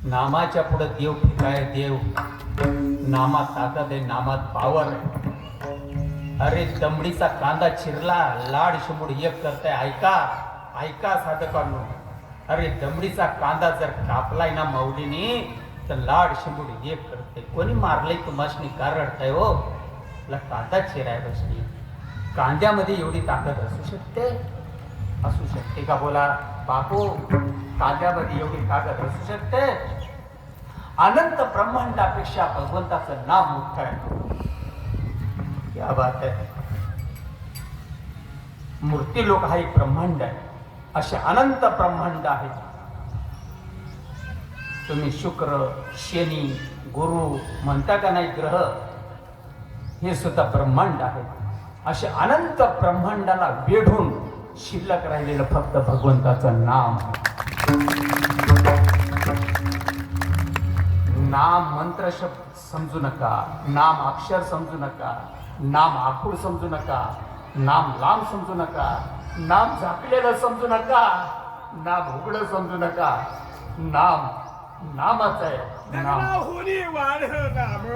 नामाच्या पुढे देव फिकाय देव. नामात ताकद आहे, नामात पावर आहे. अरे दमडीचा कांदा चिरला, लाड शंभूड एक करताय. ऐका ऐका साधकांनो. अरे दमडीचा कांदा जर कापलाय ना माऊलीने तर लाड शंभूड एक करते. कोणी मारलंय तुम्हासनी का रडताय हो? ला कांदा चिराय बसली. कांद्यामध्ये एवढी ताकद असू शकते? असू शकते का बोला बापू? कांद्यामध्ये एवढी ताकद असू शकते? अनंत ब्रह्मांडापेक्षा भगवंताचं नाम मोठं आहे. क्या बात है. मूर्ती लोक हा एक ब्रह्मांड आहे. असे अनंत ब्रह्मांड आहेत. तुम्ही शुक्र, शनी, गुरु म्हणता का नाही ग्रह, हे सुद्धा ब्रह्मांड आहे. असे अनंत ब्रह्मांडाला वेढून शिल्लक राहिलेलं फक्त भगवंताचं नाम. नाम मंत्र शब्द समजू नका, नाम अक्षर समजू नका, नाम आखूड समजू नका, नाम लांब समजू नका, नाम झाकलेलं समजू नका, नाम उघडं समजू नका. नाम नामच आहे. नाम हुनी वाढ नाम